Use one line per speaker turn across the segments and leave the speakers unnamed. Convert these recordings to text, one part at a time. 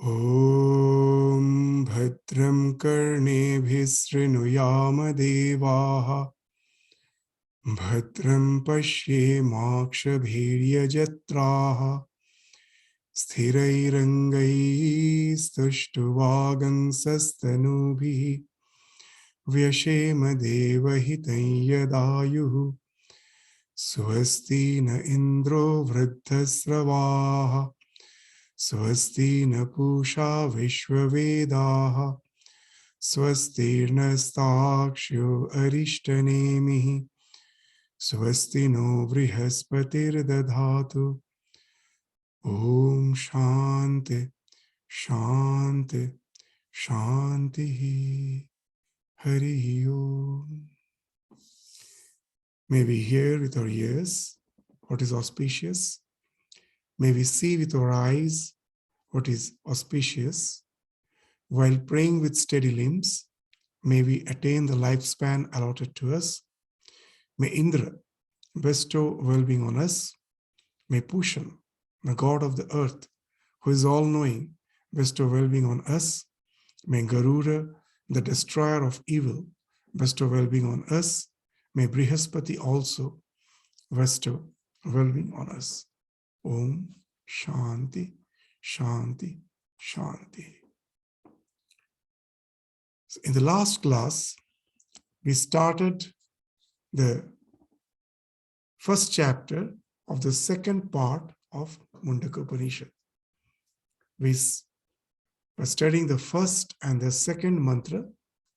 Om Bhadram Karnebhih Srinuyama Devaha Bhadram Pashyemakshabhirya Jatraha Sthirairangai Stushtuvagansastanubhi Vyashema Devahitan Yadayuhu Swasti na Indro Vruddhasravaha Swasti na Pusha Vishwavedaha Swastirnastakshyo Arishtanemihi Swasti no Vrihaspatir Dadhatu Om Shanti Shanti Shanti Hari Om. May we hear with our ears what is auspicious. May we see with our eyes what is auspicious. While praying with steady limbs, may we attain the lifespan allotted to us. May Indra bestow well-being on us. May Pushan, the god of the earth, who is all-knowing, bestow well-being on us. May Garuda, the destroyer of evil, bestow well-being on us. May Brihaspati also bestow well-being on us. Om Shanti, Shanti, Shanti. So in the last class, we started the first chapter of the second part of Mundaka Upanisad. We were studying the first and the second mantra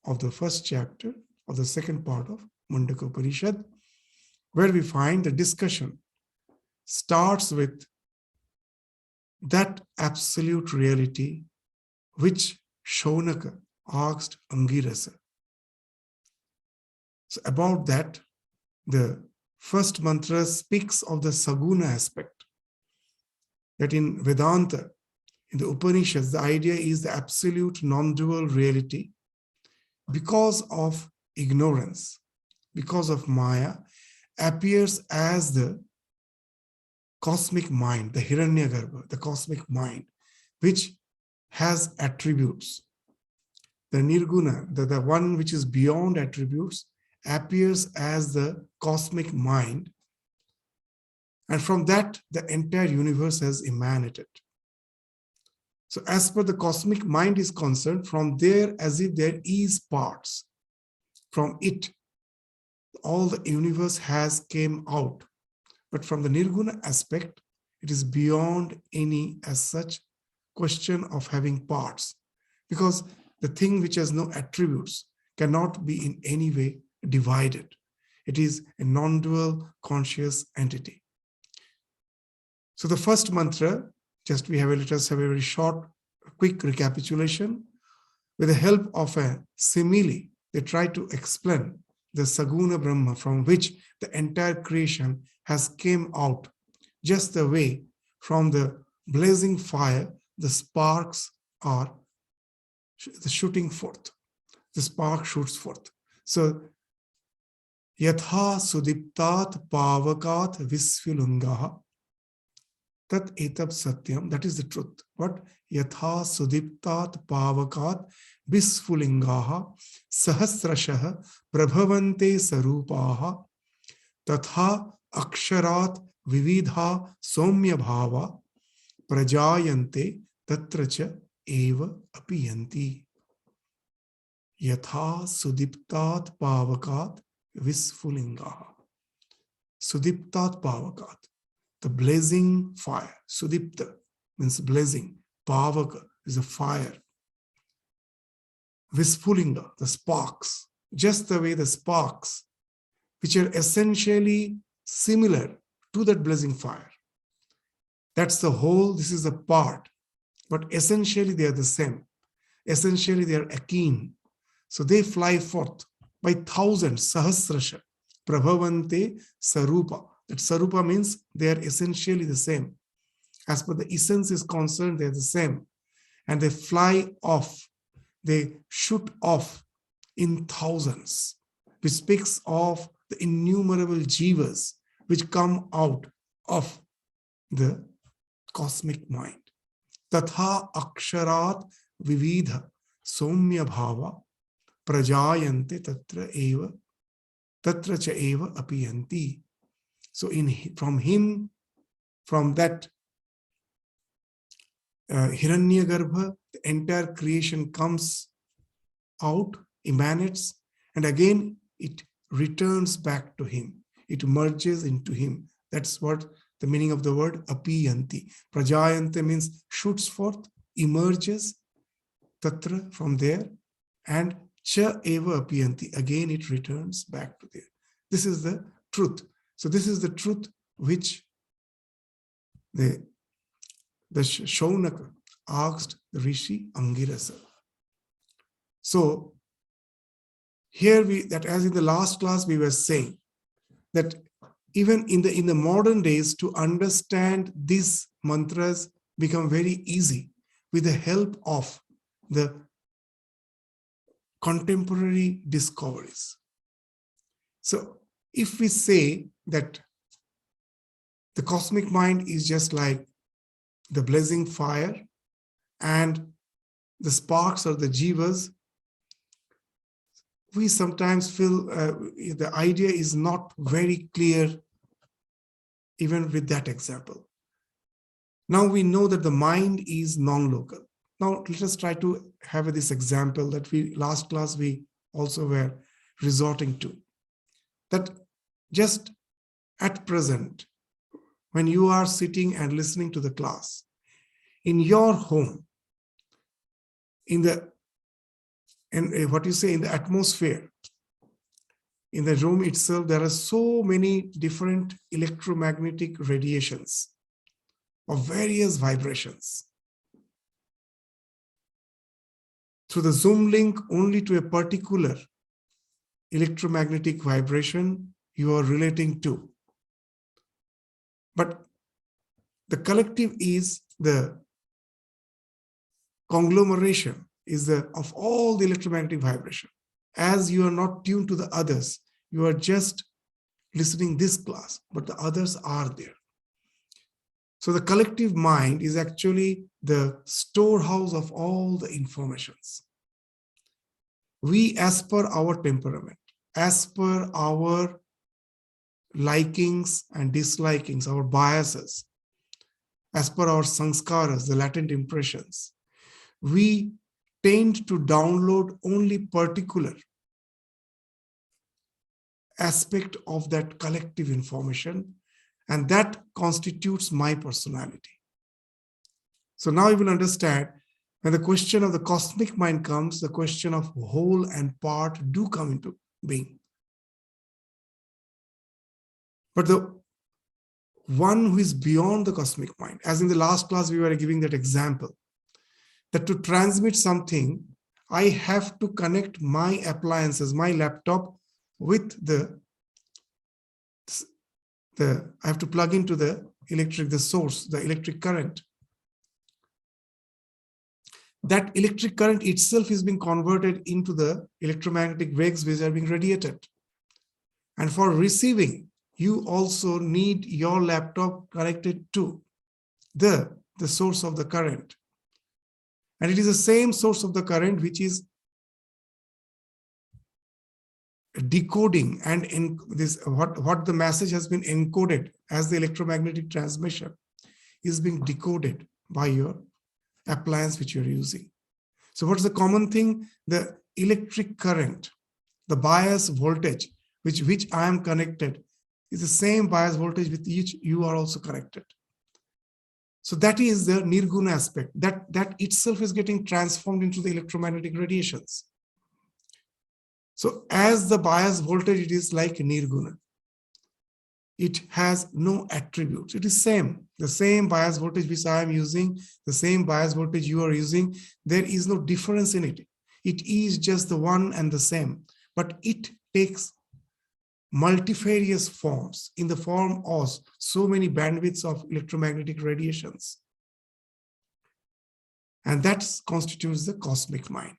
of the first chapter of the second part of Mundaka Upanishad, where we find the discussion starts with that absolute reality which Shaunaka asked Angirasa. So about that, the first mantra speaks of the Saguna aspect. That in Vedanta, in the Upanishads, the idea is the absolute non-dual reality. Because of ignorance, because of Maya, appears as the cosmic mind, the Hiranyagarbha, the cosmic mind, which has attributes. The Nirguna, the one which is beyond attributes, appears as the cosmic mind. And from that, the entire universe has emanated. So as per the cosmic mind is concerned, from there, as if there is parts, from it, all the universe has came out. But from the Nirguna aspect, it is beyond any as such question of having parts, because the thing which has no attributes cannot be in any way divided. It is a non-dual conscious entity. So the first mantra, let us have a very short, quick recapitulation. With the help of a simile, they try to explain the Saguna Brahma from which the entire creation has came out, just the way from the blazing fire, the sparks are shooting forth. The spark shoots forth. So, Yatha Sudiptat Pavakat Visphulungaha Tat Etab Satyam, that is the truth. What? Yatha Sudiptat Pavakat Visphulungaha Sahasrashaha Prabhavante Sarupaha Tatha Aksharat Vividha Somya Bhava Prajayante Tatracha Eva Apiyanti. Yatha Sudiptat Pavakat Visphulungaha. Sudiptat Pavakat, the blazing fire. Sudipta means blazing. Pavaka is a fire. Visphulunga, the sparks. Just the way the sparks, which are essentially similar to that blazing fire. That's the whole, this is the part. But essentially they are the same. Essentially they are akin. So they fly forth by thousands, sahasrasha, prabhavante sarupa. That sarupa means they are essentially the same. As per the essence is concerned, they are the same. And they fly off, they shoot off in thousands, which speaks of the innumerable jivas which come out of the cosmic mind. Tatha aksharat vividha somya bhava prajayante tatra cha eva apiyanti. So from that Hiranyagarbha, the entire creation comes out, emanates, and again it returns back to him. It merges into him. That's what the meaning of the word apiyanti. Prajayante means shoots forth, emerges, tatra from there, and cha eva apiyanti. Again it returns back to there. This is the truth. So this is the truth which the Shaunaka asked the Rishi Angirasa. So here that as in the last class we were saying that even in the modern days, to understand these mantras become very easy with the help of the contemporary discoveries. So if we say that the cosmic mind is just like the blazing fire and the sparks are the jivas, we sometimes feel the idea is not very clear even with that example. Now we know that the mind is non-local. Now let us try to have this example that last class we also were resorting to. That just at present, when you are sitting and listening to the class, in your home, in the atmosphere, in the room itself, there are so many different electromagnetic radiations of various vibrations. Through the Zoom link only to a particular electromagnetic vibration you are relating to. But the collective is the conglomeration of all the electromagnetic vibration. As you are not tuned to the others, you are just listening this class, but the others are there. So the collective mind is actually the storehouse of all the informations. We, as per our temperament, as per our likings and dislikings, our biases, as per our sanskaras, the latent impressions, we tend to download only particular aspect of that collective information, and that constitutes my personality. So now you will understand when the question of the cosmic mind comes, the question of whole and part do come into being. But the one who is beyond the cosmic mind, as in the last class we were giving that example, that to transmit something, I have to connect my appliances, my laptop with I have to plug into the source, the electric current. That electric current itself is being converted into the electromagnetic waves which are being radiated. And for receiving, you also need your laptop connected to the source of the current. And it is the same source of the current which is decoding and what the message has been encoded as the electromagnetic transmission is being decoded by your appliance which you're using. So what's the common thing? The electric current, the bias voltage which I am connected is the same bias voltage with which you are also connected. So that is the nirguna aspect, that itself is getting transformed into the electromagnetic radiations. So as the bias voltage, it is like nirguna. It has no attributes. It is the same bias voltage which I am using, the same bias voltage you are using. There is no difference in it. It is just the one and the same, but it takes multifarious forms in the form of so many bandwidths of electromagnetic radiations. And that constitutes the cosmic mind.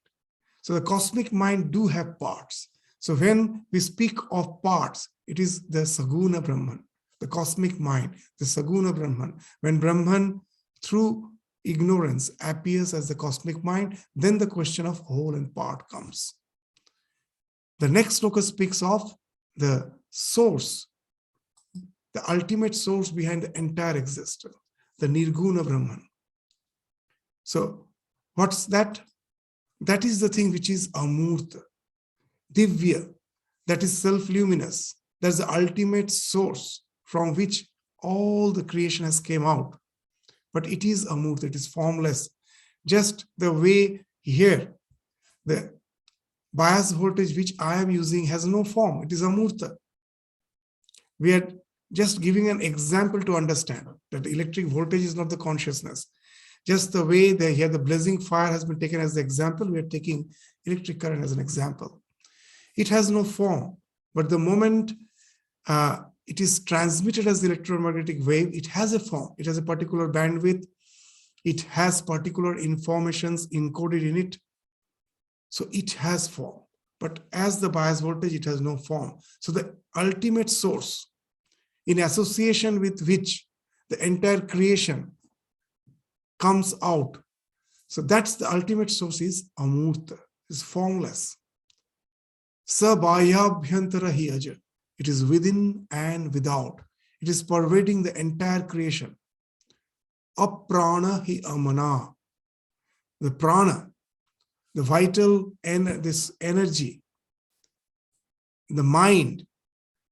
So the cosmic mind do have parts. So when we speak of parts, it is the Saguna Brahman, the cosmic mind, the Saguna Brahman. When Brahman, through ignorance appears as the cosmic mind, then the question of whole and part comes. The next sloka speaks of the source, the ultimate source behind the entire existence, the Nirguna Brahman. So what's that? That is the thing which is Amurta, Divya, that is self-luminous. That's the ultimate source from which all the creation has came out. But it is Amurta, it is formless. Just the way here, the bias voltage which I am using has no form. It is Amurta. We are just giving an example to understand that electric voltage is not the consciousness. Just the way here the blazing fire has been taken as the example, we are taking electric current as an example. It has no form, but the moment it is transmitted as the electromagnetic wave, it has a form, it has a particular bandwidth, it has particular informations encoded in it. So it has form, but as the bias voltage, it has no form. So the ultimate source in association with which the entire creation comes out. So that's the ultimate source is Amurta, is formless. Sabhayabhyantara hi aja. It is within and without. It is pervading the entire creation. Aprana hi amana. The prana, the vital and this energy, the mind,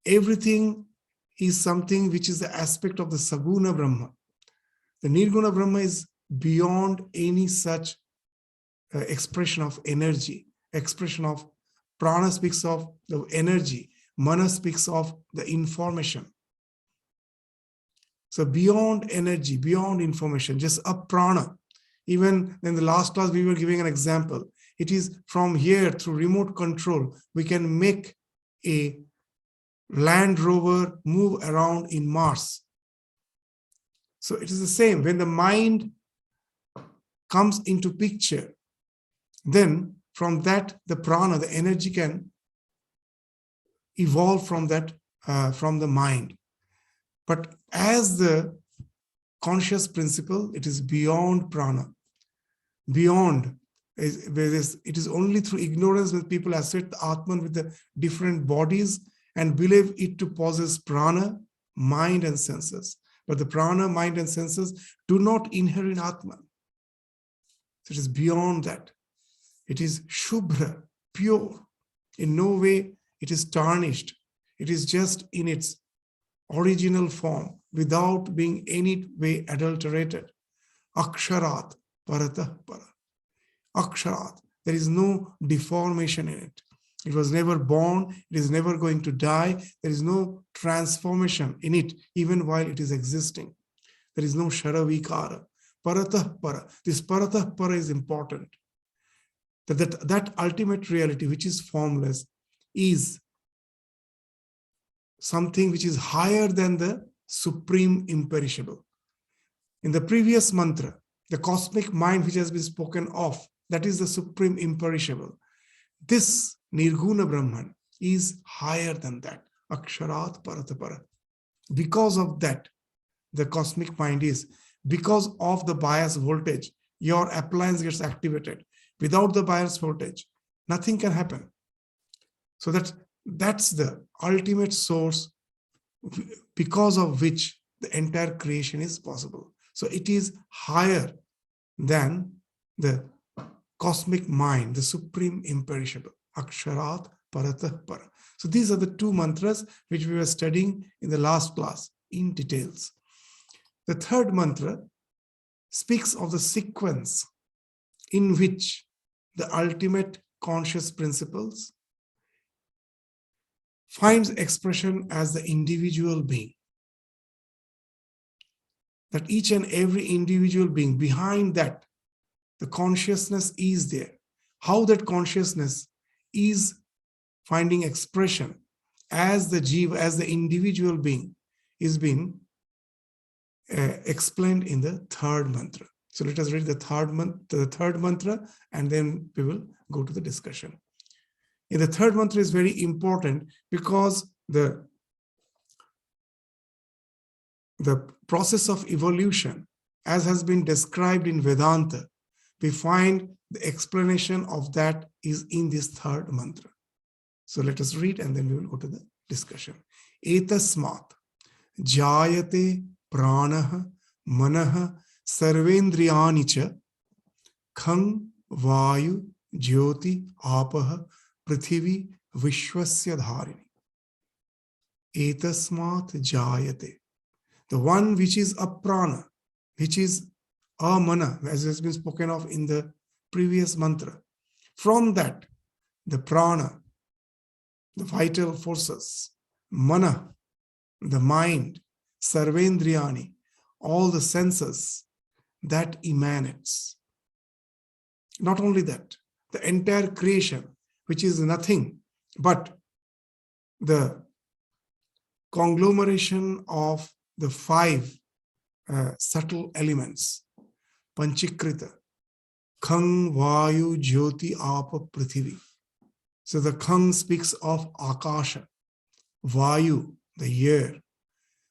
everything is something which is the aspect of the Saguna Brahma. The Nirguna Brahma is beyond any such expression of energy. Expression of prana speaks of the energy. Mana speaks of the information. So beyond energy, beyond information, just a prana. Even in the last class, we were giving an example. It is from here through remote control, we can make a Land Rover move around in Mars. So it is the same. When the mind comes into picture, then from that, the prana, the energy can evolve from that, from the mind. But as the conscious principle, it is beyond prana, beyond. It is only through ignorance that people assert the Atman with the different bodies and believe it to possess prana, mind and senses. But the prana, mind and senses do not inherit Atman. So it is beyond that. It is Shubhra, pure. In no way it is tarnished. It is just in its original form without being any way adulterated. Aksharat, paratah para. Aksharat, there is no deformation in it. It was never born, it is never going to die. There is no transformation in it, even while it is existing. There is no sharavikara. Paratah para. This paratah para is important. That ultimate reality, which is formless, is something which is higher than the supreme imperishable. In the previous mantra, the cosmic mind which has been spoken of, that is the supreme imperishable. This Nirguna Brahman is higher than that. Aksharat Paratapara. Because of that, the cosmic mind is, because of the bias voltage, your appliance gets activated. Without the bias voltage, nothing can happen. So that's the ultimate source because of which the entire creation is possible. So it is higher than the cosmic mind, the supreme imperishable. Aksharat Paratah Para. So these are the two mantras which we were studying in the last class in details. The third mantra speaks of the sequence in which the ultimate conscious principles finds expression as the individual being. That each and every individual being, behind that, the consciousness is there. How that consciousness is finding expression as the jiva, as the individual being, is being explained in the third mantra. So let us read the third mantra, and then we will go to the discussion. In the third mantra is very important because the process of evolution as has been described in Vedanta, we find the explanation of that is in this third mantra. So let us read and then we will go to the discussion. Etasmat jayate pranaha manaha sarvendriyani cha khang vayu jyoti apaha prithivi vishwasya dharini. Etasmat jayate. The one which is a prana, which is a mana, as has been spoken of in the previous mantra. From that, the prana, the vital forces, mana, the mind, sarvendriyani, all the senses that emanates. Not only that, the entire creation, which is nothing but the conglomeration of the five subtle elements, Panchikrita, Khang, Vayu, Jyoti, Apa, Prithivi. So the Khang speaks of Akasha, Vayu, the air,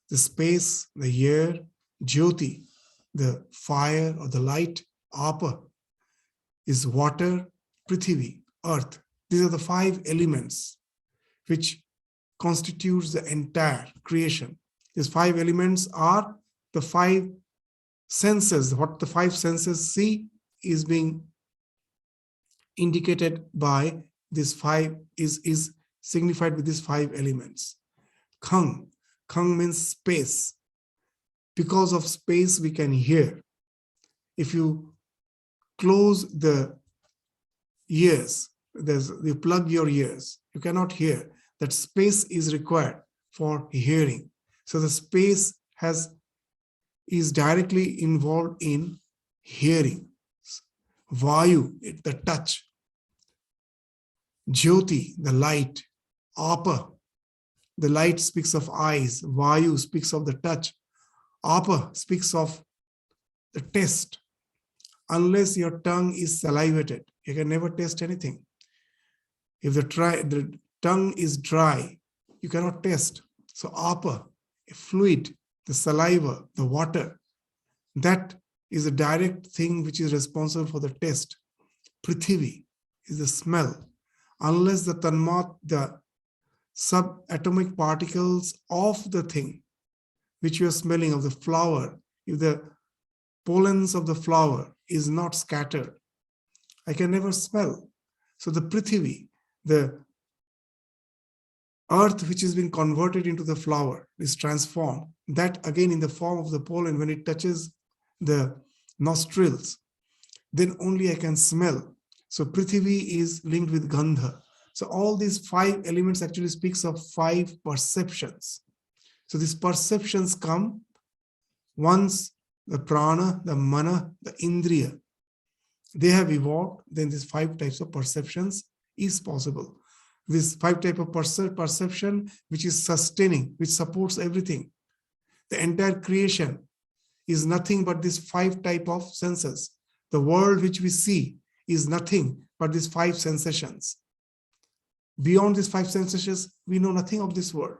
the space, the air, Jyoti, the fire or the light, Apa is water, Prithivi, earth. These are the five elements which constitutes the entire creation. These five elements are the five senses. What the five senses see is being indicated by this five, is signified with these five elements. Khang. Khang means space. Because of space, we can hear. If you close the ears, you plug your ears, you cannot hear. That space is required for hearing. So the space is directly involved in hearing. Vayu, the touch. Jyoti, the light. Apa, the light speaks of eyes. Vayu speaks of the touch. Apa speaks of the taste. Unless your tongue is salivated, you can never taste anything. If the tongue is dry, you cannot taste. So apa, a fluid, the saliva, the water, that is a direct thing which is responsible for the taste. Prithivi is the smell. Unless the tanmat, the subatomic particles of the thing which you are smelling, of the flower, if the pollens of the flower is not scattered, I can never smell. So the Prithivi, the earth which is being converted into the flower, is transformed. That again in the form of the pollen, when it touches the nostrils, then only I can smell. So Prithivi is linked with Gandha. So all these five elements actually speaks of five perceptions. So these perceptions come once the prana, the mana, the indriya, they have evolved, then these five types of perceptions is possible. This five type of perception which is sustaining, which supports everything. The entire creation is nothing but these five type of senses. The world which we see is nothing but these five sensations. Beyond these five sensations, we know nothing of this world.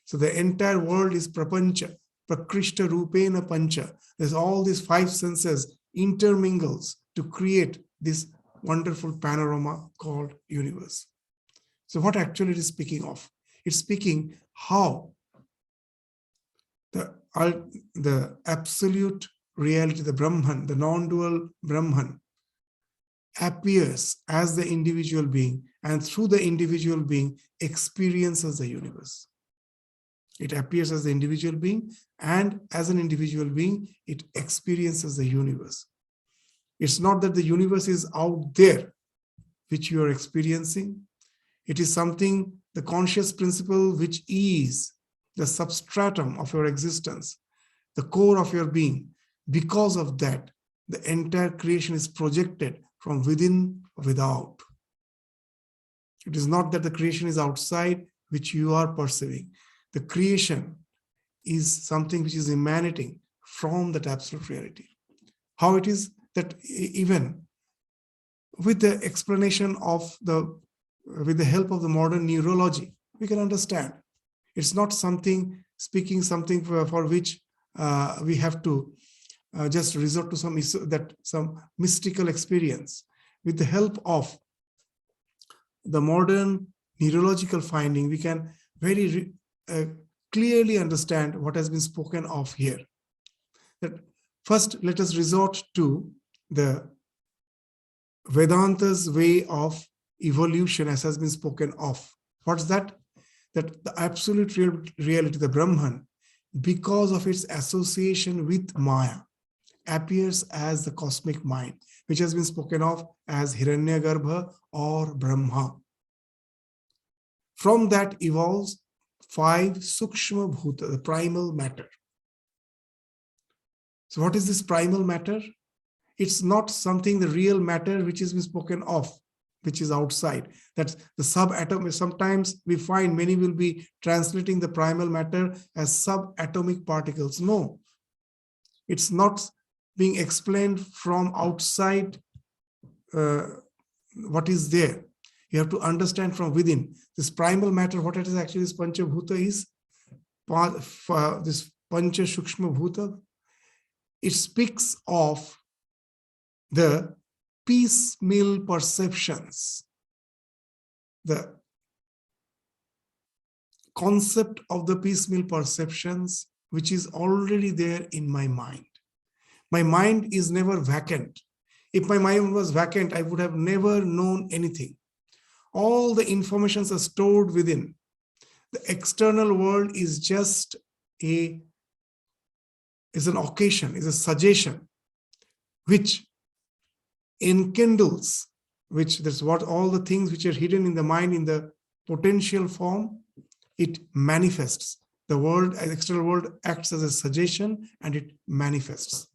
So the entire world is prapancha, prakrishta rupena pancha. There's all these five senses intermingles to create this wonderful panorama called universe. So what actually it is speaking of? It's speaking how the absolute reality, the Brahman, the non-dual Brahman, appears as the individual being, and through the individual being experiences the universe. It appears as the individual being, and as an individual being, it experiences the universe. It's not that the universe is out there, which you are experiencing. It is something, the conscious principle, which is the substratum of your existence, the core of your being. Because of that, the entire creation is projected from within, without. It is not that the creation is outside, which you are perceiving. The creation is something which is emanating from that absolute reality. How it is that even with the explanation of with the help of the modern neurology, we can understand. It's not something, speaking something for which we have to just resort to some mystical experience. With the help of the modern neurological finding, we can very clearly understand what has been spoken of here. That first, let us resort to the Vedanta's way of evolution, as has been spoken of. What's that? That the absolute reality, the Brahman, because of its association with Maya, appears as the cosmic mind, which has been spoken of as Hiranyagarbha or Brahma. From that evolves 5 Sukshma Bhuta, the primal matter. So what is this primal matter? It's not something, the real matter which is spoken of, which is outside. That's the subatom. Sometimes we find many will be translating the primal matter as subatomic particles. No, it's not being explained from outside what is there. You have to understand from within. This primal matter, what it is actually, this Panchabhuta is, this Pancha Shukshma Bhuta, it speaks of the piecemeal perceptions, the concept of the piecemeal perceptions, which is already there in my mind. My mind is never vacant. If my mind was vacant, I would have never known anything. All the informations are stored within. The external world is just an occasion, is a suggestion, which enkindles, which that's what all the things which are hidden in the mind in the potential form, it manifests. The world, the external world acts as a suggestion and it manifests.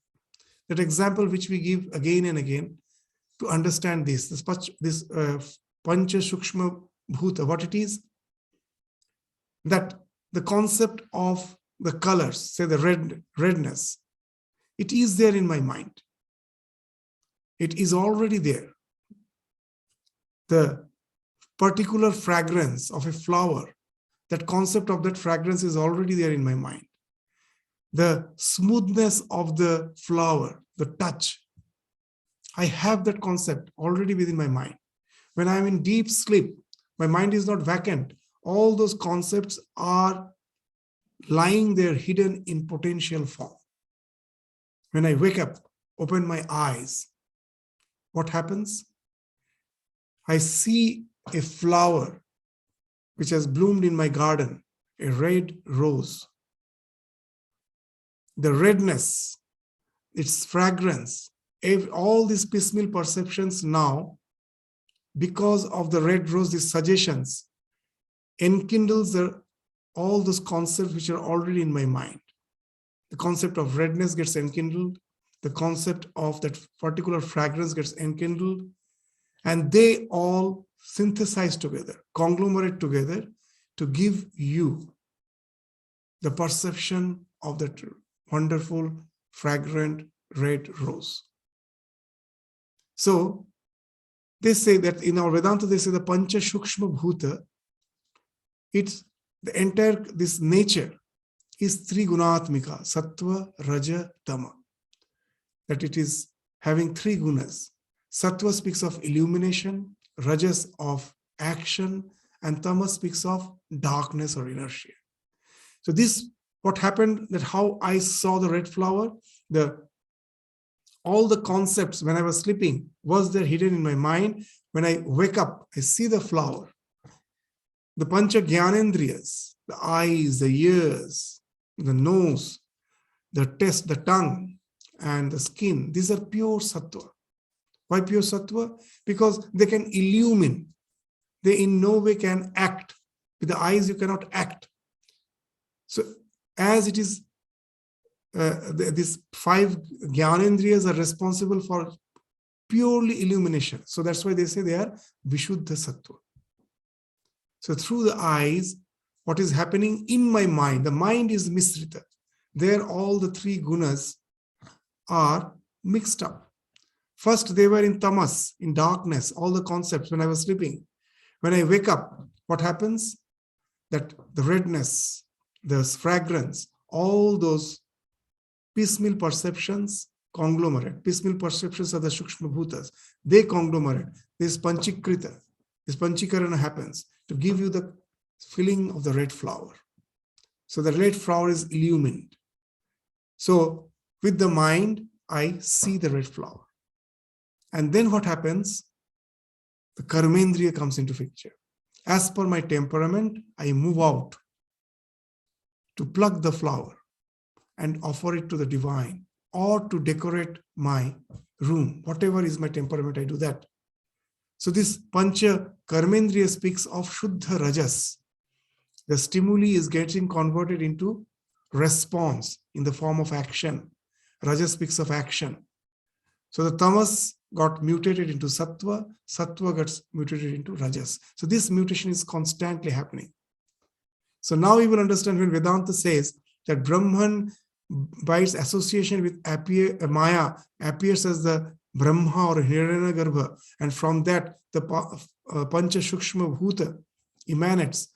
That example which we give again and again to understand this Pancha Shukshma Bhuta, what it is, that the concept of the colors, say the redness, it is there in my mind. It is already there. The particular fragrance of a flower, that concept of that fragrance is already there in my mind. The smoothness of the flower, the touch, I have that concept already within my mind. When I'm in deep sleep, my mind is not vacant. All those concepts are lying there hidden in potential form. When I wake up, open my eyes, what happens? I see a flower which has bloomed in my garden, a red rose. The redness, its fragrance, all these piecemeal perceptions now, because of the red rose, these suggestions, enkindles all those concepts which are already in my mind. The concept of redness gets enkindled. The concept of that particular fragrance gets enkindled. And they all synthesize together, conglomerate together to give you the perception of that wonderful, fragrant red rose. So they say that in our Vedanta, they say the Pancha Shukshma Bhuta, it's the entire, this nature is Trigunatmika, Sattva, Raja, Tama. That it is having 3 gunas. Sattva speaks of illumination, Rajas of action, and Tama speaks of darkness or inertia. So this, what happened, that how I saw the red flower, all the concepts when I was sleeping was there hidden in my mind. When I wake up, I see the flower. The Pancha Jnanendriyas, the eyes, the ears, the nose, the taste, the tongue, and the skin, these are pure sattva. Why pure sattva? Because they can illumine. They in no way can act. With the eyes, you cannot act. So as it is, these 5 Jnanendriyas are responsible for purely illumination. So that's why they say they are Vishuddha Sattva. So through the eyes, what is happening in my mind, the mind is misrita. There all the 3 gunas are mixed up. First, they were in tamas, in darkness, all the concepts when I was sleeping. When I wake up, what happens? That the redness, the fragrance, all those piecemeal perceptions conglomerate. Piecemeal perceptions are the Sukshma Bhutas. They conglomerate. This Panchikrita, this Panchikarana happens to give you the feeling of the red flower. So the red flower is illumined. So with the mind, I see the red flower. And then what happens? The karmendriya comes into picture. As per my temperament, I move out to pluck the flower and offer it to the divine, or to decorate my room. Whatever is my temperament, I do that. So this Pancha Karmendriya speaks of Shuddha Rajas. The stimuli is getting converted into response in the form of action. Rajas speaks of action. So the Tamas got mutated into Sattva, Sattva gets mutated into Rajas. So this mutation is constantly happening. So now we will understand when Vedanta says that Brahman, by its association with Maya, appears as the Brahma or Hiranyagarbha, and from that the Pancha Shukshma Bhuta emanates,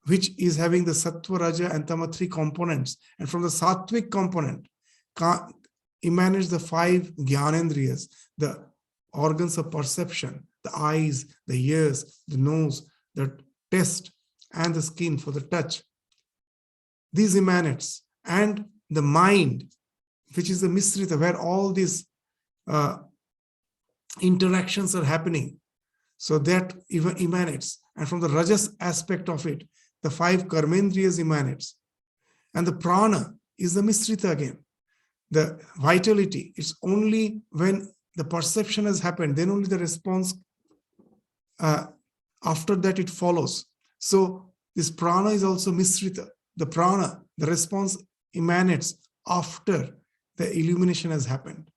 which is having the Sattva, Raja and Tama three components, and from the Sattvic component emanates the five Jnanendriyas, the organs of perception, the eyes, the ears, the nose, the taste, and the skin for the touch. These emanates, and the mind, which is the Misrita, where all these interactions are happening. So that emanates. And from the Rajas aspect of it, the five Karmendriyas emanates. And the prana is the Misrita again. The vitality is only when the perception has happened, then only the response, after that it follows. So this prana is also Misrita. The prana, the response emanates after the illumination has happened.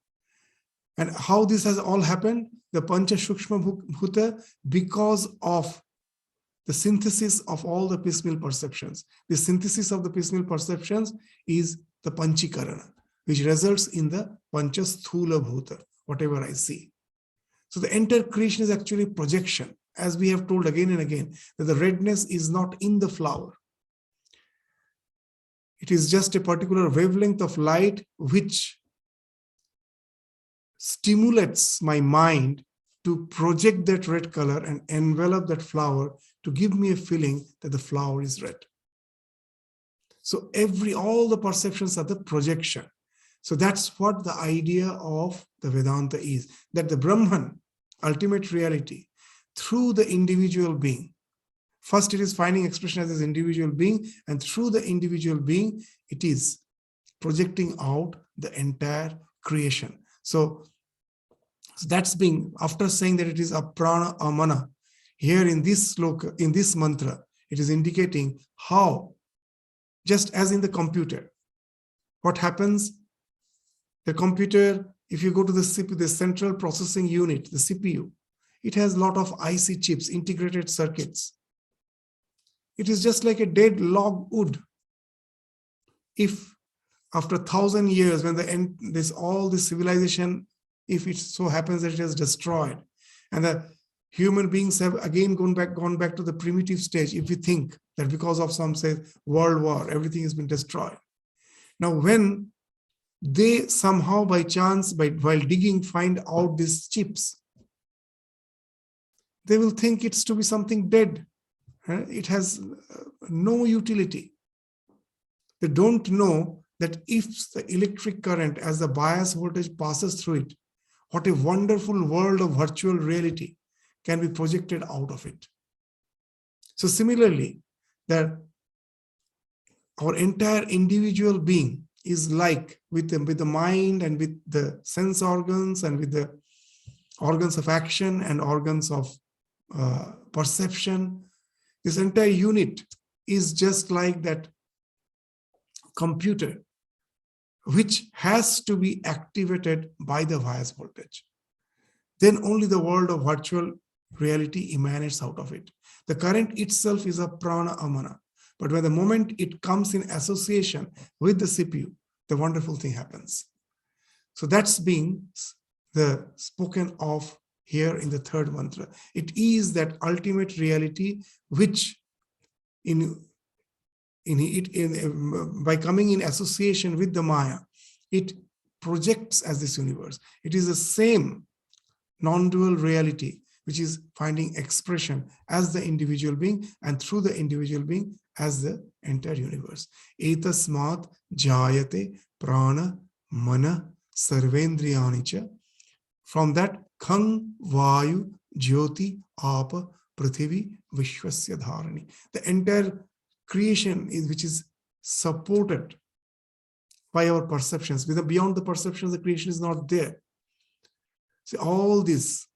And how this has all happened? The Pancha Shukshma Bhuta, because of the synthesis of all the piecemeal perceptions. The synthesis of the piecemeal perceptions is the Panchikarana, which results in the Pancha Sthula Bhuta, whatever I see. So the entire creation is actually projection, as we have told again and again, that the redness is not in the flower. It is just a particular wavelength of light which stimulates my mind to project that red color and envelop that flower to give me a feeling that the flower is red. So all the perceptions are the projection. So that's what the idea of the Vedanta is, that the Brahman, ultimate reality, through the individual being. First, it is finding expression as this individual being, and through the individual being, it is projecting out the entire creation. So that's being, after saying that it is aprana amana, here in this sloka, in this mantra, it is indicating how, just as in the computer, what happens, the computer, if you go to the CPU, the central processing unit, the CPU, it has a lot of IC chips, integrated circuits. It is just like a dead log wood. If after 1,000 years, when all this civilization, if it so happens that it has destroyed, and the human beings have again gone back to the primitive stage, if we think that because of some, say, world war, everything has been destroyed. Now, when they somehow by chance, while digging, find out these chips, they will think it's to be something dead. It has no utility. They don't know that if the electric current as the bias voltage passes through it, what a wonderful world of virtual reality can be projected out of it. So similarly, that our entire individual being is like with the mind and with the sense organs and with the organs of action and organs of perception. This entire unit is just like that computer, which has to be activated by the bias voltage. Then only the world of virtual reality emanates out of it. The current itself is a prana amana. But when the moment it comes in association with the CPU, the wonderful thing happens. So that's being the spoken of here in the third mantra. It is that ultimate reality which by coming in association with the Maya, it projects as this universe. It is the same non-dual reality which is finding expression as the individual being and through the individual being as the entire universe. Etasmat jayate prana mana sarvendriyani cha. From that, khang vayu jyoti apa prithivi vishwasya dharani. The entire creation is which is supported by our perceptions. Beyond the perceptions, the creation is not there. So all this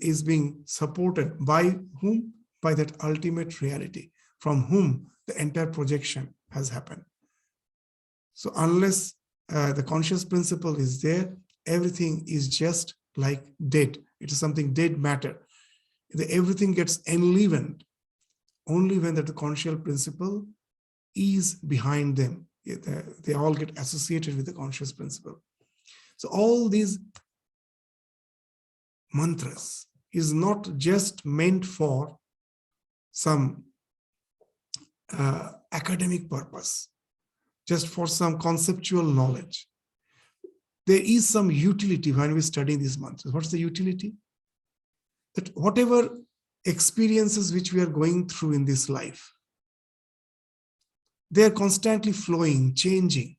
is being supported by whom? By that ultimate reality, from whom the entire projection has happened. So unless the conscious principle is there, everything is just like dead. It is something dead matter. Everything gets enlivened only when that the conscious principle is behind them. They all get associated with the conscious principle. So all these mantras is not just meant for some academic purpose, just for some conceptual knowledge. There is some utility when we study these mantras. What's the utility? That whatever experiences which we are going through in this life, they are constantly flowing, changing.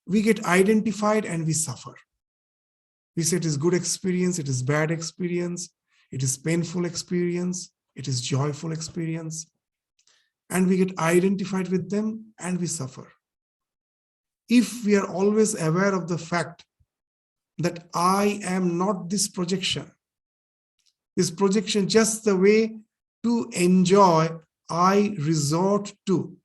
We get identified and we suffer. We say it is good experience, it is bad experience, it is painful experience, it is joyful experience. And we get identified with them and we suffer. If we are always aware of the fact that I am not this projection just the way to enjoy, I resort to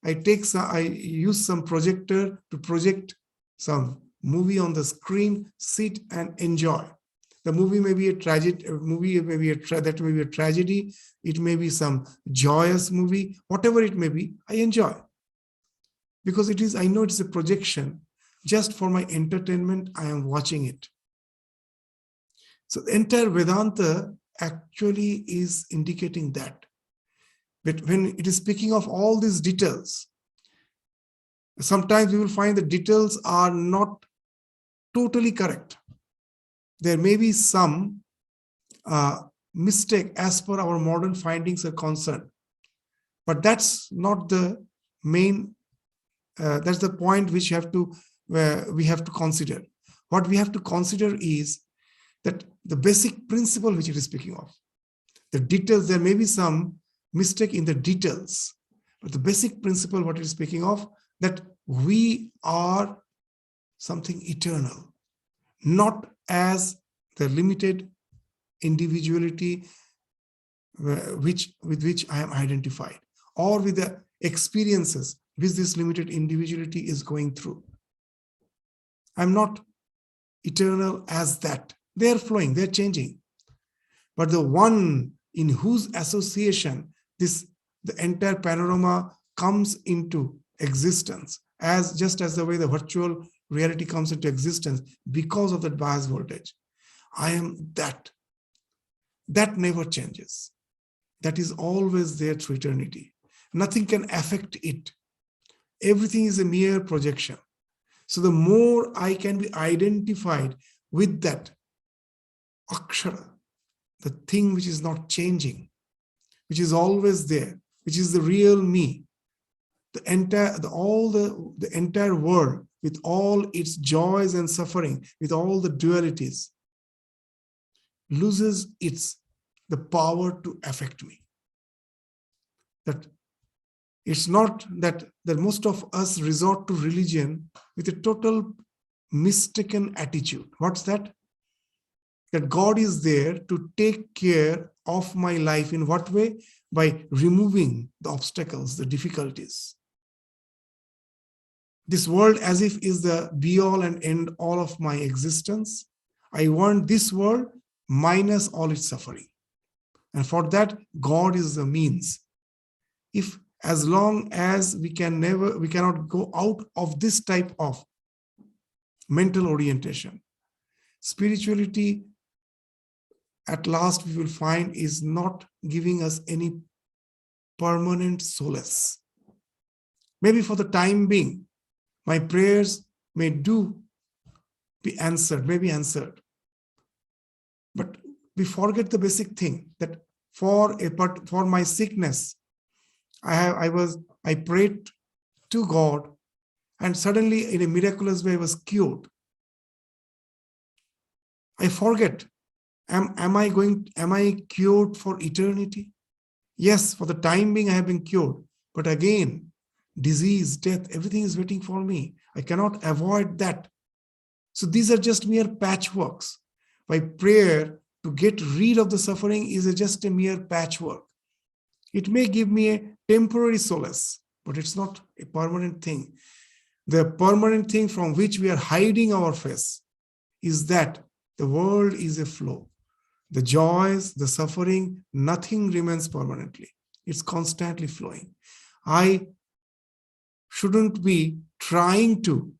I use some projector to project some movie on the screen, sit and enjoy. The movie may be a tragedy, that may be a tragedy, it may be some joyous movie, whatever it may be, I enjoy. Because I know it's a projection, just for my entertainment, I am watching it. So the entire Vedanta actually is indicating that. But when it is speaking of all these details, sometimes we will find the details are not totally correct. There may be some mistake as per our modern findings are concerned. But that's not the main, that's the point which we have to consider. What we have to consider is that the basic principle which it is speaking of. The details, there may be some mistake in the details, but the basic principle what it is speaking of, that we are something eternal, not as the limited individuality with which I am identified, or with the experiences which this limited individuality is going through. I'm not eternal as that. They're flowing, they're changing. But the one in whose association the entire panorama comes into existence, just as the way the virtual reality comes into existence because of that bias voltage. I am that. That never changes. That is always there through eternity. Nothing can affect it. Everything is a mere projection. So the more I can be identified with that akshara, the thing which is not changing, which is always there, which is the real me, the entire world with all its joys and suffering, with all the dualities, loses the power to affect me. That it's not that most of us resort to religion with a total mistaken attitude. What's that? That God is there to take care of my life. In what way? By removing the obstacles, the difficulties. This world as if is the be-all and end-all of my existence. I want this world minus all its suffering. And for that, God is the means. As long as we cannot go out of this type of mental orientation, spirituality, at last we will find, is not giving us any permanent solace. Maybe for the time being, my prayers may be answered, may be answered. But we forget the basic thing that for my sickness, I prayed to God, and suddenly in a miraculous way I was cured. I forget, am I cured for eternity? Yes, for the time being I have been cured, but again, disease, death, everything is waiting for me. I cannot avoid that. So these are just mere patchworks. My prayer to get rid of the suffering is just a mere patchwork. It may give me a temporary solace, but it's not a permanent thing. The permanent thing from which we are hiding our face is that the world is a flow. The joys, the suffering, nothing remains permanently. It's constantly flowing. I shouldn't be trying to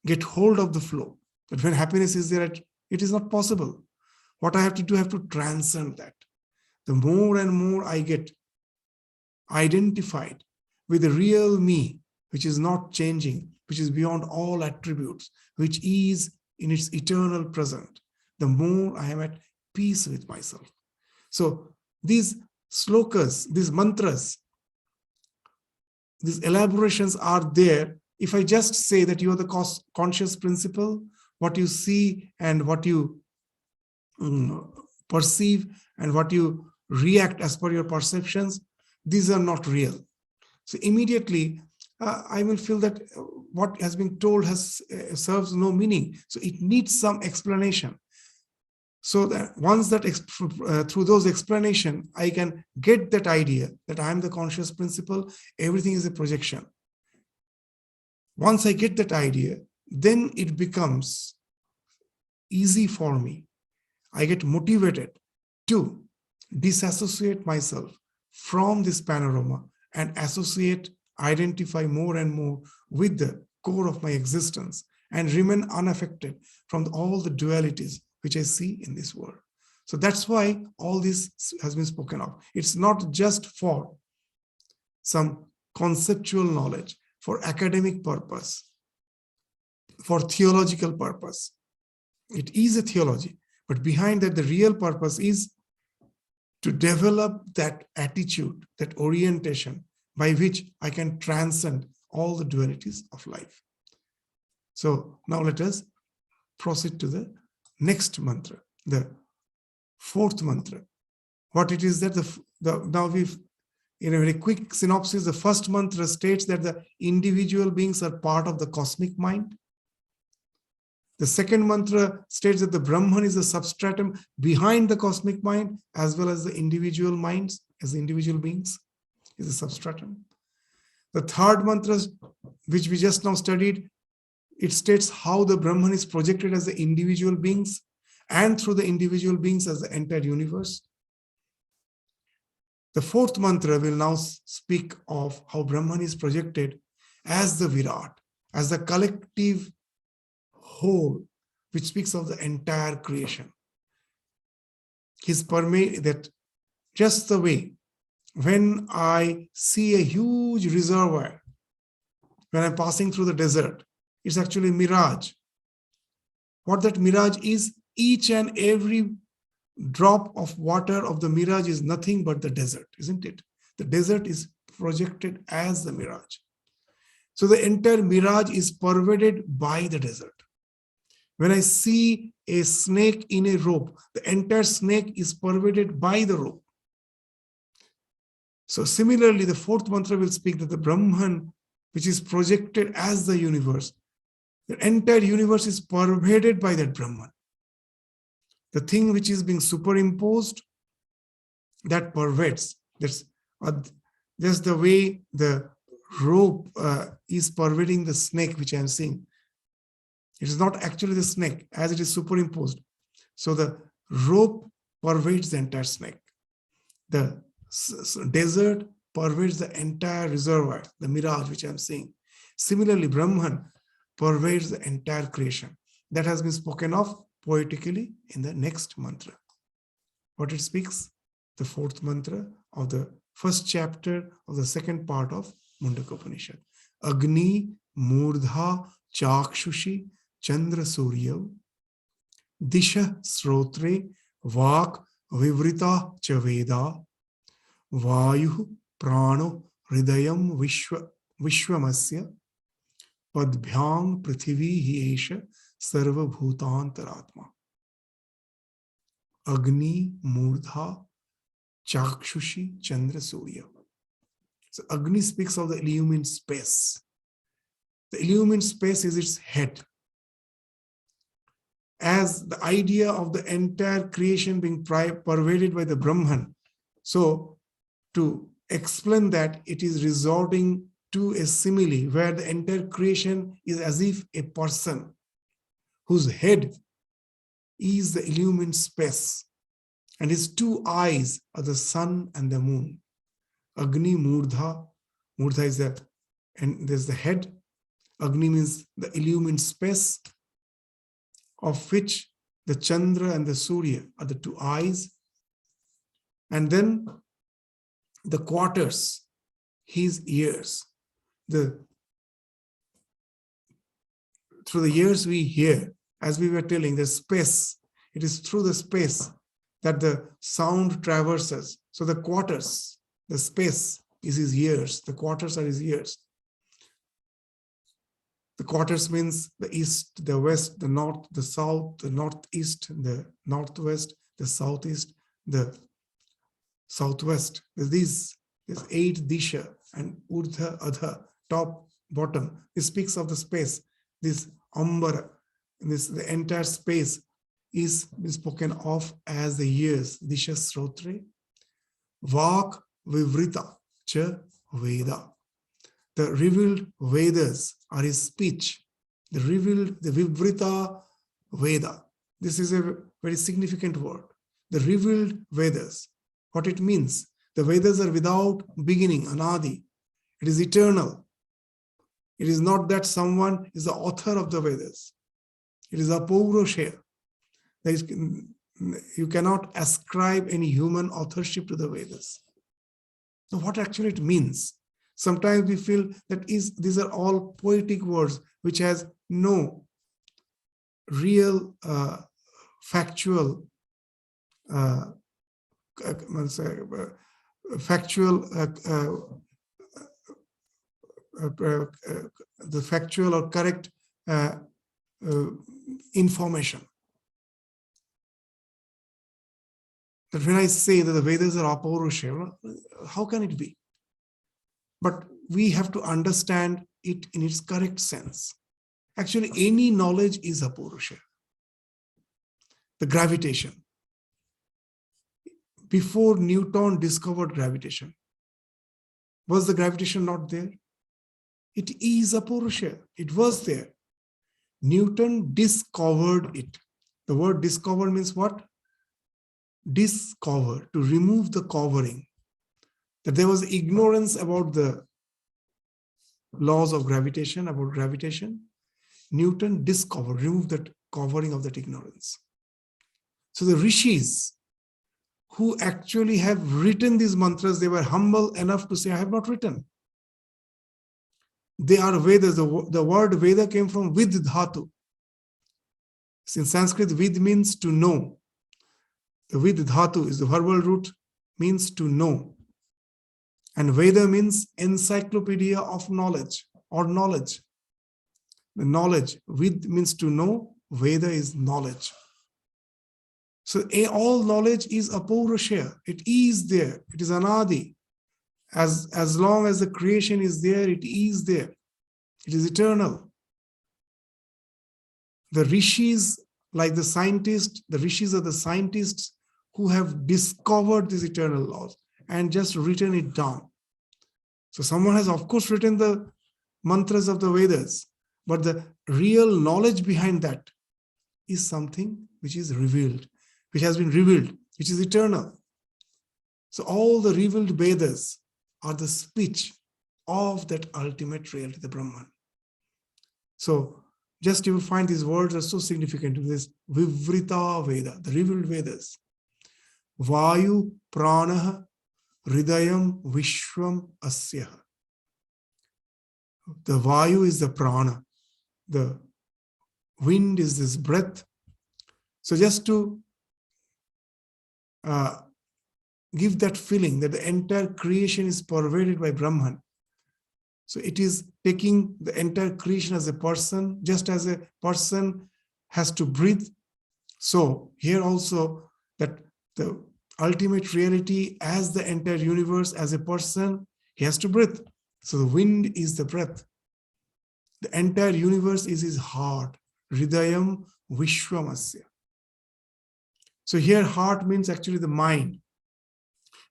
get hold of the flow. But when happiness is there, it is not possible. What I have to do, I have to transcend that. The more and more I get identified with the real me, which is not changing, which is beyond all attributes, which is in its eternal present, the more I am at peace with myself. So these slokas, these mantras, these elaborations are there. If I just say that you are the conscious principle, what you see and what you perceive and what you react as per your perceptions, these are not real. So immediately I will feel that what has been told serves no meaning. So it needs some explanation. So that once that through those explanations, I can get that idea that I am the conscious principle, everything is a projection. Once I get that idea, then it becomes easy for me. I get motivated to disassociate myself from this panorama and identify more and more with the core of my existence and remain unaffected from all the dualities which I see in this world. So that's why all this has been spoken of. It's not just for some conceptual knowledge, for academic purpose, for theological purpose. It is a theology, but behind that, the real purpose is to develop that attitude, that orientation by which I can transcend all the dualities of life. So now let us proceed to the next mantra, the fourth mantra. What it is that now we've, in a very quick synopsis, the first mantra states that the individual beings are part of the cosmic mind. The second mantra states that the Brahman is the substratum behind the cosmic mind, as well as the individual minds, as the individual beings is a substratum. The third mantra, which we just now studied, it states how the Brahman is projected as the individual beings and through the individual beings as the entire universe. The fourth mantra will now speak of how Brahman is projected as the Virat, as the collective whole, which speaks of the entire creation. His that just the way when I see a huge reservoir, when I'm passing through the desert, it's actually mirage. What that mirage is, each and every drop of water of the mirage is nothing but the desert, isn't it? The desert is projected as the mirage. So the entire mirage is pervaded by the desert. When I see a snake in a rope, the entire snake is pervaded by the rope. So similarly, the fourth mantra will speak that the Brahman, which is projected as the universe, the entire universe is pervaded by that Brahman. The thing which is being superimposed, that pervades. That's the way the rope is pervading the snake which I am seeing. It is not actually the snake as it is superimposed. So the rope pervades the entire snake. The desert pervades the entire reservoir, the mirage which I am seeing. Similarly, Brahman pervades the entire creation. That has been spoken of poetically in the next mantra. What it speaks? The fourth mantra of the first chapter of the second part of Mundaka Upanisad. Agni Murdha Chakshushi Chandra Surya Disha Srotre Vak Vivrita Chaveda Vayu Prano Hridayam Vishwamasya Padbhyang Prithvi Hiesha Sarva Bhutantaratma. Agni Murdha Chakshushi Chandra Surya. So Agni speaks of the illumined space. The illumined space is its head. As the idea of the entire creation being pervaded by the Brahman. So to explain that, it is resorting to a simile where the entire creation is as if a person whose head is the illumined space and his two eyes are the sun and the moon. Agni Murdha. Murdha is the, and there's the head. Agni means the illumined space, of which the Chandra and the Surya are the two eyes. And then the quarters, his ears. Through the ears we hear, as we were telling, the space. It is through the space that the sound traverses. So the quarters, the space is his ears. The quarters are his ears. The quarters means the east, the west, the north, the south, the northeast, the northwest, the southeast, the southwest. There's 8 disha and urdha, adha, top, bottom. It speaks of the space. This ambara, the entire space is spoken of as the ears. Disha srotre, vak vivrita cha veda. The revealed Vedas are his speech. The Vivrita Veda. This is a very significant word. The revealed Vedas. What it means? The Vedas are without beginning, anadi. It is eternal. It is not that someone is the author of the Vedas. It is a Paurusha. You cannot ascribe any human authorship to the Vedas. So what actually it means? Sometimes we feel that these are all poetic words which has no real factual the factual or correct information. That when I say that the Vedas are Apaurusha, how can it be? But we have to understand it in its correct sense. Actually, any knowledge is Apurusha. The gravitation. Before Newton discovered gravitation, was the gravitation not there? It is Apurusha. It was there. Newton discovered it. The word discover means what? Discover, to remove the covering. That there was ignorance about the laws of gravitation, about gravitation. Newton discovered, removed that covering of that ignorance. So the rishis who actually have written these mantras, they were humble enough to say, I have not written. They are Vedas. The word Veda came from vid dhatu. In Sanskrit, vid means to know. The vid dhatu is the verbal root, means to know. And Veda means encyclopedia of knowledge or knowledge. The knowledge, vid means to know, Veda is knowledge. So all knowledge is Apaurusha. It is there. It is anadi. As long as the creation is there, it is there. It is eternal. The rishis, like the scientists, the rishis are the scientists who have discovered these eternal laws and just written it down. So someone has, of course, written the mantras of the Vedas, but the real knowledge behind that is something which is revealed, which has been revealed, which is eternal. So all the revealed Vedas are the speech of that ultimate reality, the Brahman. So just you will find these words are so significant to this Vivrita Veda, the revealed Vedas. Vayu Pranaha Hridayam Vishwam Asya. The Vayu is the prana. The wind is this breath. So just to give that feeling that the entire creation is pervaded by Brahman. So it is taking the entire creation as a person, just as a person has to breathe. So here also that the ultimate reality as the entire universe, as a person, he has to breathe. So the wind is the breath. The entire universe is his heart. Hridayam Vishwamasya. So here heart means actually the mind.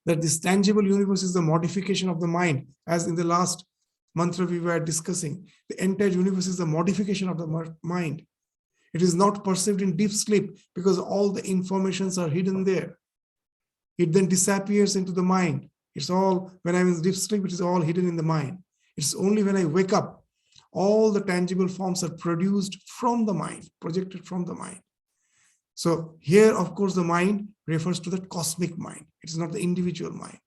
That this tangible universe is the modification of the mind. As in the last mantra we were discussing, the entire universe is the modification of the mind. It is not perceived in deep sleep because all the informations are hidden there. It then disappears into the mind. It's all, when I'm in deep sleep, it is all hidden in the mind. It's only when I wake up, all the tangible forms are produced from the mind, projected from the mind. So here, of course, the mind refers to that cosmic mind. It is not the individual mind.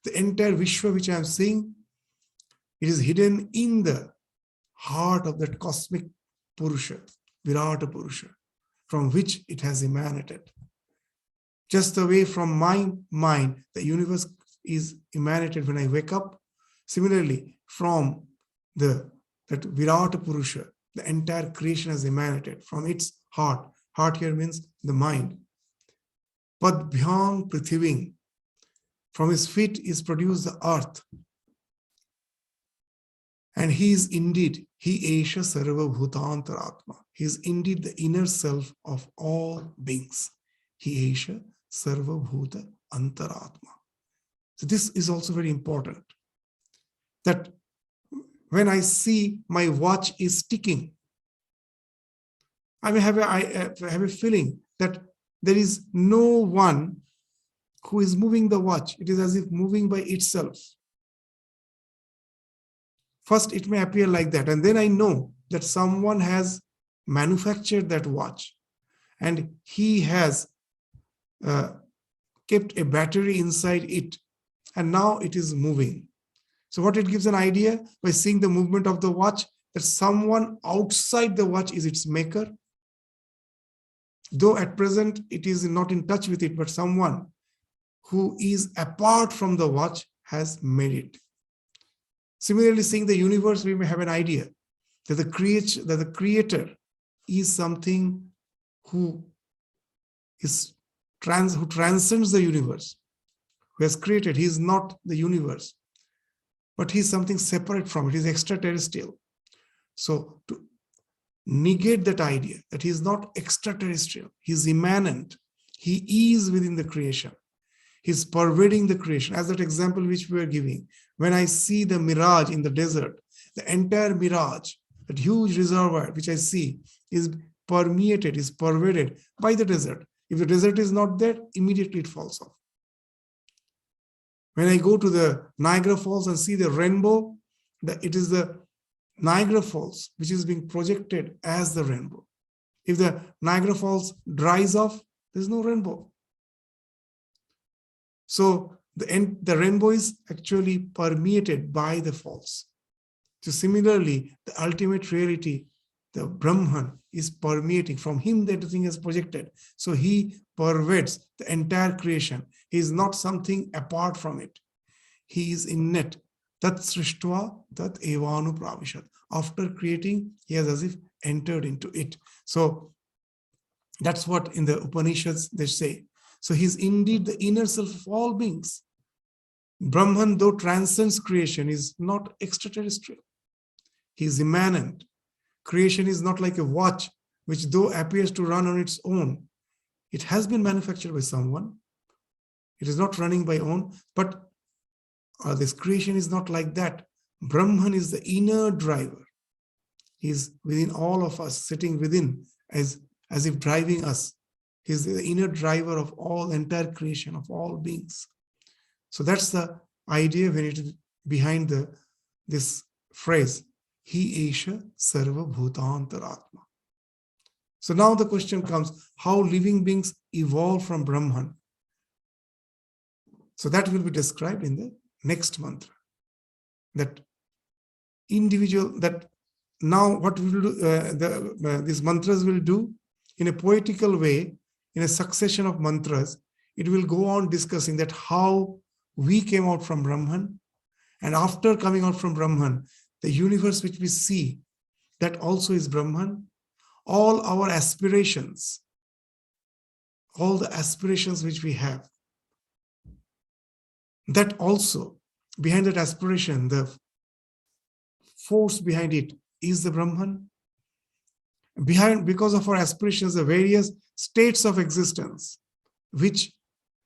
The entire Vishwa which I am seeing, it is hidden in the heart of that cosmic Purusha, Virata Purusha, from which it has emanated. Just the way from my mind, the universe is emanated when I wake up. Similarly, from that Virata Purusha, the entire creation has emanated from its heart. Heart here means the mind. Padbhyam Prithiving, from his feet is produced the earth. And he is indeed, he Esha Sarva Bhutantaratma. He is indeed the inner self of all beings. He Esha Sarva Bhuta Antaratma. So this is also very important. That when I see my watch is ticking, I have a feeling that there is no one who is moving the watch. It is as if moving by itself. First, it may appear like that. And then I know that someone has manufactured that watch and he has kept a battery inside it. And now it is moving. So what it gives an idea by seeing the movement of the watch, that someone outside the watch is its maker. Though at present it is not in touch with it, but someone who is apart from the watch has made it. Similarly, seeing the universe, we may have an idea that the creator is something who transcends the universe, who has created. He is not the universe, but he is something separate from it. He is extraterrestrial. So to negate that idea that he is not extraterrestrial, he is immanent, he is within the creation, he is pervading the creation. As that example which we were giving, when I see the mirage in the desert, the entire mirage, that huge reservoir which I see, is permeated, is pervaded by the desert. If the desert is not there, immediately it falls off. When I go to the Niagara Falls and see the rainbow, it is the Niagara Falls which is being projected as the rainbow. If the Niagara Falls dries off, there is no rainbow. So the rainbow is actually permeated by the falls. So similarly, the ultimate reality, the Brahman, is permeating. From him that thing is projected. So he pervades the entire creation. He is not something apart from it. He is innate. Tat srishtva tat evanu pravishat. After creating, he has as if entered into it. So that's what in the Upanishads they say. So he is indeed the inner self of all beings. Brahman, though transcends creation, is not extraterrestrial. He is immanent. Creation is not like a watch, which though appears to run on its own, it has been manufactured by someone. It is not running by own, but this creation is not like that. Brahman is the inner driver. He is within all of us, sitting within as if driving us. He is the inner driver of all, entire creation, of all beings. So that's the idea when it is behind this phrase, He Esha Sarva Bhutantaratma. So now the question comes, how living beings evolve from Brahman? So that will be described in the next mantra. That individual, that now what we will do, these mantras will do in a poetical way, in a succession of mantras, it will go on discussing that how we came out from Brahman, and after coming out from Brahman, the universe which we see, that also is Brahman. All our aspirations, all the aspirations which we have, that also, behind that aspiration, the force behind it is the Brahman. Because of our aspirations, the various states of existence which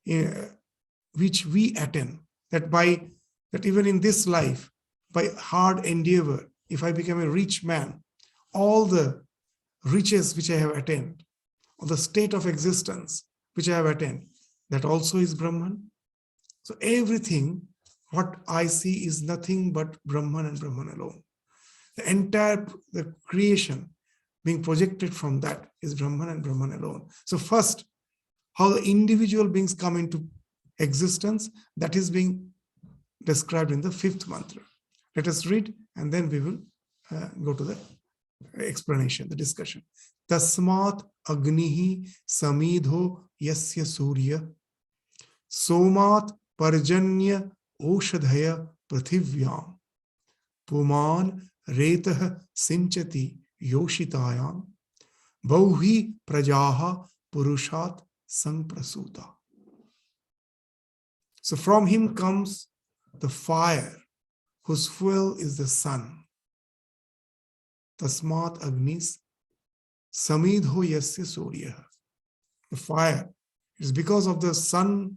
we attain, that even in this life, by hard endeavor, if I become a rich man, all the riches which I have attained, or the state of existence which I have attained, that also is Brahman. So everything, what I see is nothing but Brahman and Brahman alone. The entire creation being projected from that is Brahman and Brahman alone. So first, how the individual beings come into existence, that is being described in the fifth mantra. Let us read, and then we will go to the explanation, the discussion. Tasmat agnihi samidho yasya surya somat parjanya oshadhaya prathivyam puman retah sinchati yoshitayam bauhi prajaha purushat samprasuta. So from him comes the fire, whose fuel is the sun. Tasmat agnis samidho yasya surya. The fire is because of the sun,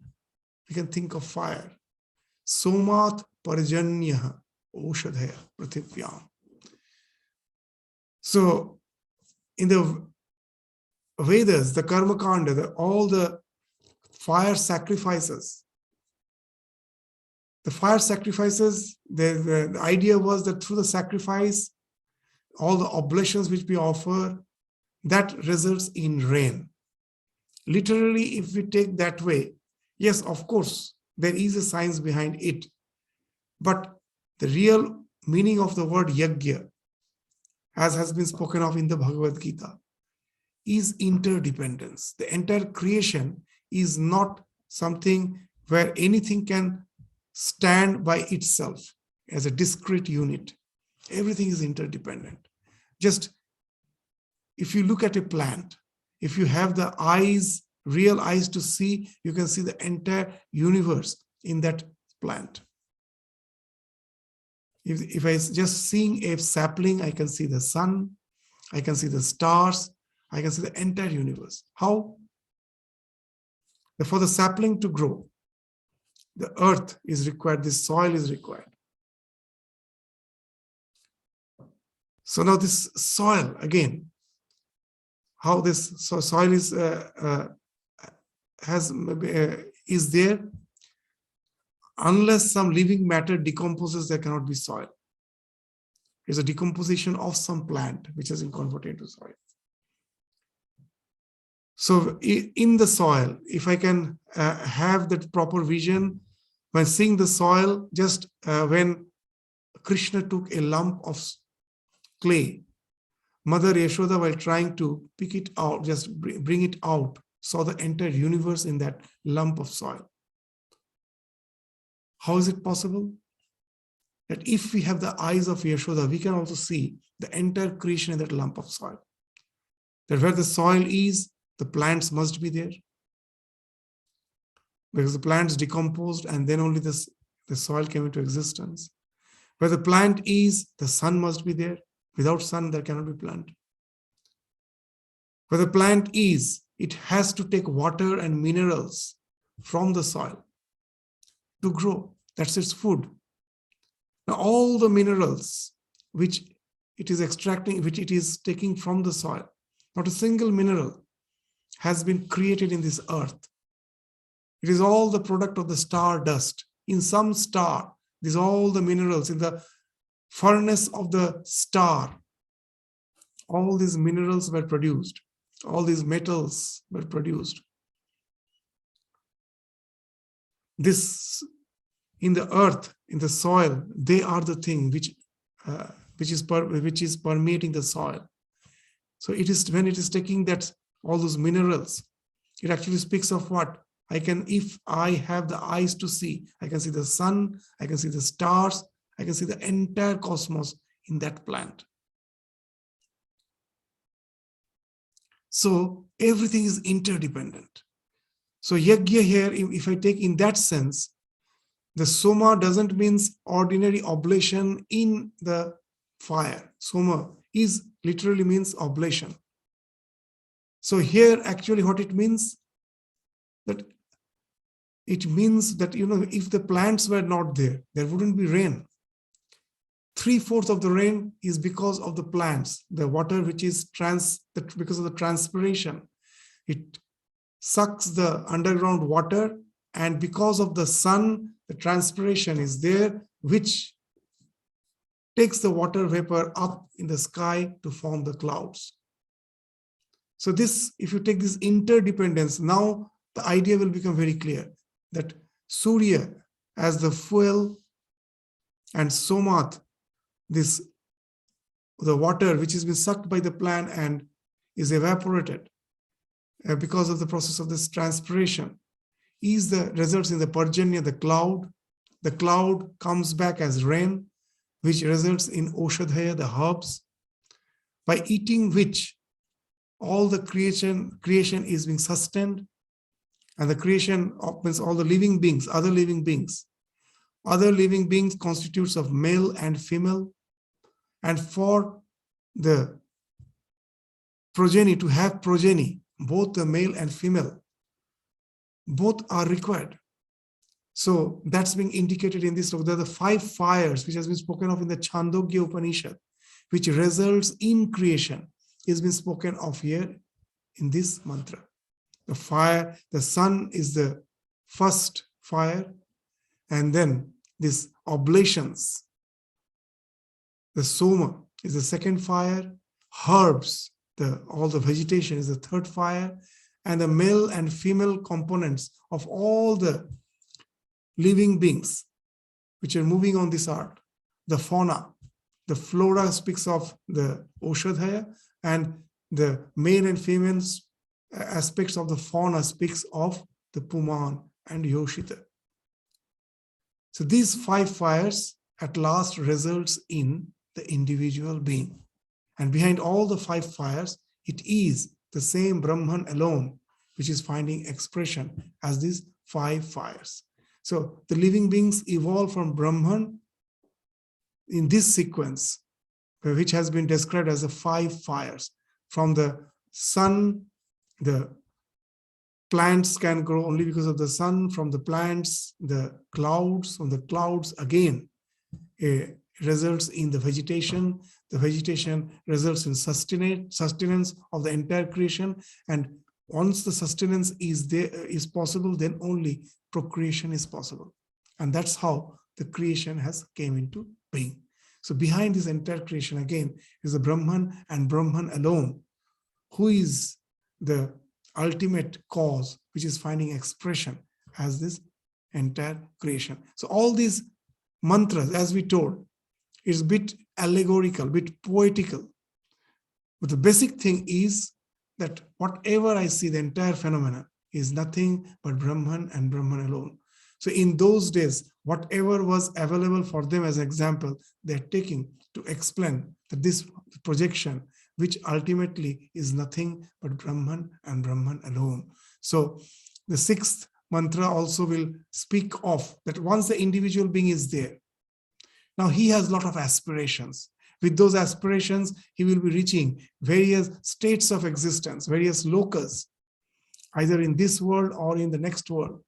we can think of fire. Somat parjanya oshadhaya prathivyam. So in the Vedas, the Karma Kanda, all the fire sacrifices, the idea was that through the sacrifice, all the oblations which we offer, that results in rain. Literally, if we take that way, yes, of course, there is a science behind it. But the real meaning of the word yajna, as has been spoken of in the Bhagavad Gita, is interdependence. The entire creation is not something where anything can stand by itself as a discrete unit. Everything is interdependent. Just if you look at a plant, if you have the eyes, real eyes to see, you can see the entire universe in that plant. If I just seeing a sapling, I can see the sun, I can see the stars, I can see the entire universe. How? For the sapling to grow, the earth is required, the soil is required. So now this soil, again, how this soil is there, unless some living matter decomposes, there cannot be soil. It's a decomposition of some plant which has been converted into soil. So in the soil, if I can have that proper vision, when seeing the soil, just when Krishna took a lump of clay, Mother Yashoda, while trying to pick it out, just bring it out, saw the entire universe in that lump of soil. How is it possible? That if we have the eyes of Yashoda, we can also see the entire creation in that lump of soil. That where the soil is, the plants must be there. Because the plants decomposed and then only the soil came into existence. Where the plant is, the sun must be there. Without sun, there cannot be plant. Where the plant is, it has to take water and minerals from the soil to grow. That's its food. Now, all the minerals which it is extracting, which it is taking from the soil, not a single mineral has been created in this earth. It is all the product of the star dust. In some star, these all the minerals in the furnace of the star, all these minerals were produced. All these metals were produced. This, in the earth, in the soil, they are the thing which which is permeating the soil. So it is when it is taking that all those minerals, it actually speaks of what if I have the eyes to see, I can see the sun, I can see the stars, I can see the entire cosmos in that plant. So everything is interdependent. So yajna here, if I take in that sense, the soma doesn't mean ordinary oblation in the fire. Soma is literally means oblation. So here actually what it means, that it means that, if the plants were not there, there wouldn't be rain. 3/4 of the rain is because of the plants, the water which is because of the transpiration. It sucks the underground water, and because of the sun, the transpiration is there, which takes the water vapor up in the sky to form the clouds. So this, if you take this interdependence, now the idea will become very clear that Surya as the fuel and Somat, the water which has been sucked by the plant and is evaporated because of the process of this transpiration, results in the Parjanya, the cloud. The cloud comes back as rain, which results in Oshadhaya, the herbs, by eating which all the creation is being sustained, and the creation means all the living beings, other living beings. Other living beings constitutes of male and female, and for the progeny to have progeny, both the male and female, both are required. So that's being indicated in this. There are the 5 fires which has been spoken of in the Chandogya Upanishad, which results in creation, is being spoken of here in this mantra. The fire, the sun is the first fire, and then these oblations, the soma is the second fire, herbs, all the vegetation is the third fire, and the male and female components of all the living beings which are moving on this earth, the fauna, the flora speaks of the Oshadhaya, and the male and female aspects of the fauna speaks of the Puman and Yoshita. So these 5 fires at last results in the individual being. And behind all the 5 fires, it is the same Brahman alone, which is finding expression as these 5 fires. So the living beings evolve from Brahman in this sequence, which has been described as the 5 fires. From the sun, the plants can grow only because of the sun. From the plants, the clouds. From the clouds, again, results in the vegetation. The vegetation results in sustenance of the entire creation. And once the sustenance is possible, then only procreation is possible. And that's how the creation has came into being. So behind this entire creation, again, is the Brahman and Brahman alone, who is the ultimate cause, which is finding expression as this entire creation. So all these mantras, as we told, is a bit allegorical, a bit poetical. But the basic thing is that whatever I see, the entire phenomena is nothing but Brahman and Brahman alone. So in those days, whatever was available for them as an example, they're taking to explain that this projection, which ultimately is nothing but Brahman and Brahman alone. So the 6th mantra also will speak of that once the individual being is there, now he has a lot of aspirations. With those aspirations, he will be reaching various states of existence, various lokas, either in this world or in the next world.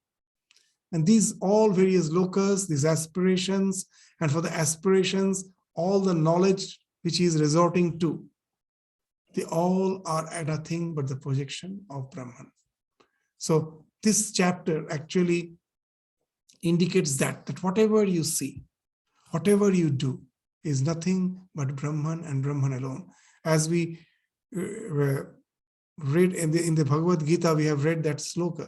And these all various lokas, these aspirations, and for the aspirations, all the knowledge which he is resorting to, they all are nothing but the projection of Brahman. So this chapter actually indicates that whatever you see, whatever you do, is nothing but Brahman and Brahman alone. As we read in the Bhagavad Gita, we have read that sloka,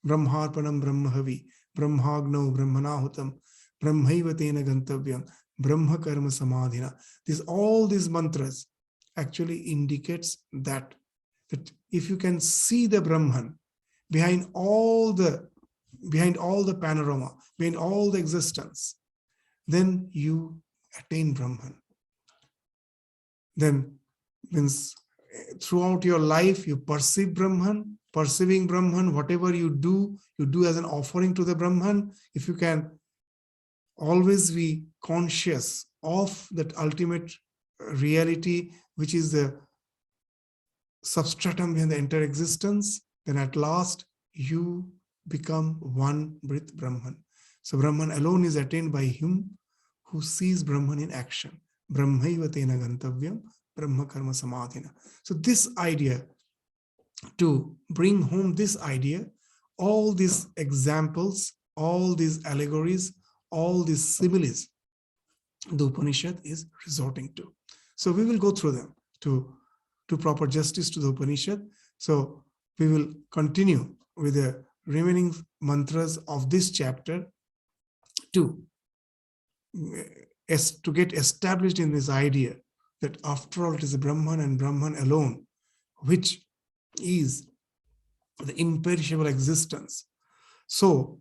Brahmarpanam Brahmahavi, Brahmagno Brahmanahutam, Brahmaivatena Gantavyam, Brahma Karma Samadhina. All these mantras actually indicates that if you can see the Brahman behind all the panorama, behind all the existence, then you attain Brahman. Then means throughout your life you perceive Brahman, perceiving Brahman, whatever you do as an offering to the Brahman. If you can always be conscious of that ultimate reality, which is the substratum behind the entire existence, then at last you become one with Brahman. So Brahman alone is attained by him who sees Brahman in action. Brahmaiva tena gantavyam Brahma Karma Samadhina. So this idea, to bring home this idea, all these examples, all these allegories, all these similes, the Upanishad is resorting to. So we will go through them to proper justice to the Upanishad. So we will continue with the remaining mantras of this chapter to get established in this idea that after all it is Brahman and Brahman alone which is the imperishable existence. So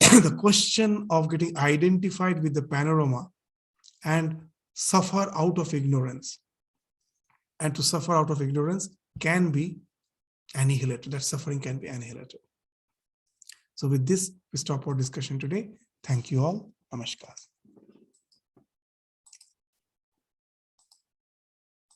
the question of getting identified with the panorama and suffer out of ignorance, and to suffer out of ignorance can be annihilated. That suffering can be annihilated. So with this, we stop our discussion today. Thank you all. Namaskar.